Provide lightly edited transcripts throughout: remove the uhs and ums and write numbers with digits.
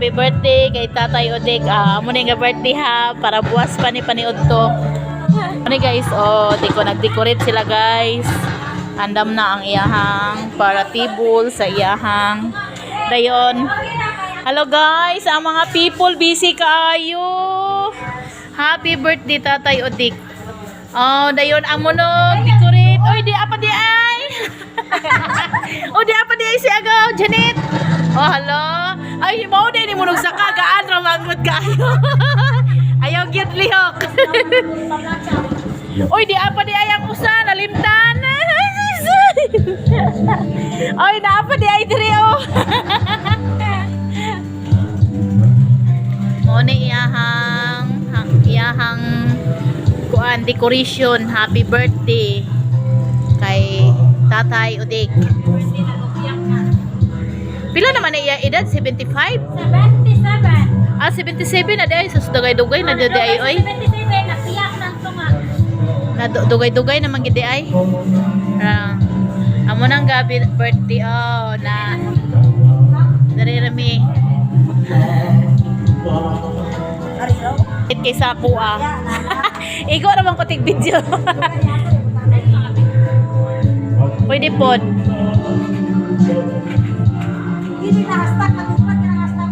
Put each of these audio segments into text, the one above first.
happy birthday kay Tatay Odig. Amo ni nga birthday ha para buwas pa ni paniud to. Ano guys, di ko nag-decorate sila guys. Andam na ang iyahang para table sa iyahang. Dayon. Hello guys, ang mga people busy kaayo. Happy birthday Tatay Odig. Dayon amo no decorate. Oy, di apa di ay. Di apa di ay si agaw, Janet. Hello. Ay, mo din ni munog sa kagaan ra manggod kayo. Ayaw gyud lihok. Oy, di apa di ay ang usa nalimtan. Oy, na apa di ay diri oh. Mo ni iyahang kuan decoration. Happy birthday kay Tatay Odig. Pila naman iya edad? 75? 77. 77 na day. Sus dugay-dugay na day oy. 77 napiyak nang tunga. Na dugay-dugay na man gid ay. Amo nang gabi birthday na diri rami. Kay sa kuha. Igo naman ko tig video. Pwede pod. Hindi na hashtag natupad na hashtag.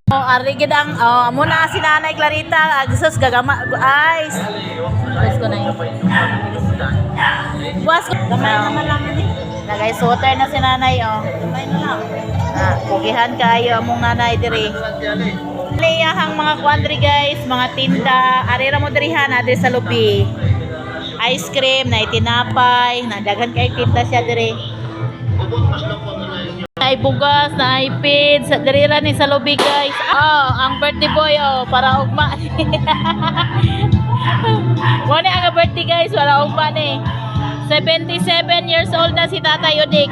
Arigid ang amo na si Nanay Clarita. Agsos gagama ay. Guys ko na yun. Buwas ko. Gamay naman lang din. Nagay sweater na si Nanay Gamay na lang. Pugihan kayo among nanay diri. Liyahang mga kuandri guys, mga tinda. Arira mo dirihan adre sa lubi. Ice cream, na itinapay, na daghan kay tinda siya diri. Ay bugas, na ipid sa diri ra ni sa lubi guys. Ang birthday boy para ugma. Mo ni ang birthday guys, para ugma ni. 77 years old na si Tatay Odig.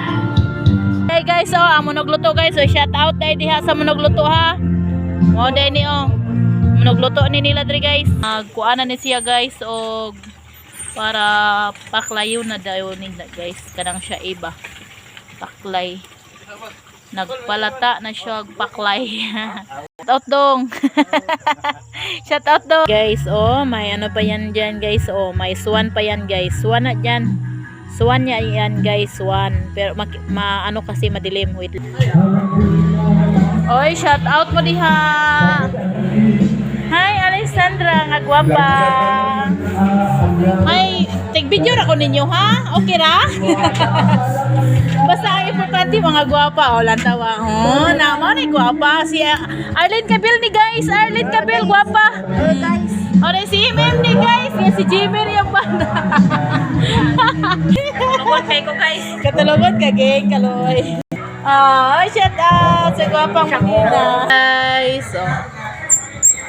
Hey guys, amo nagluto guys. Shout out dai diha sa manugluto ha. Mo dai ni manugluto ni nila diri guys. Kuana ni siya guys og para paklayo na dayon nila guys. Kanang siya iba. Paklay. Nagpalata na siya og paklay. Shout out dong. Shout out dong. Guys, may ano pa yan diyan guys. May swan pa yan guys. Swan na diyan. Swan niya yan guys, swan. Pero ano kasi madilim. Wait. Oy, shout out mo diha. Hi Alessandra, nga gwapa. Ay, take video ra ko ninyo ha? Okay ra? Basta ang importante mga gwapa. Lantawa. Naman ay gwapa. Si Arlene Cabil ni guys. Arlene Cabil, gwapa. Guys. Si Mem ni guys. Si Jimmy yung banda. Tulungan kayo guys. Katulungan ka, geng, kaloy. Shout out sa gwapang Manila. Guys,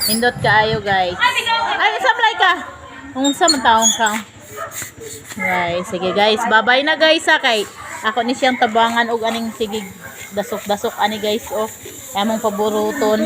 hindot kaayo guys. Ay, samlay ka. Unsa man taong ka. Guys, sige guys. Bye-bye na guys kay ako ni siyang tabangan og aning sige dasok-dasok ani guys among paboruton.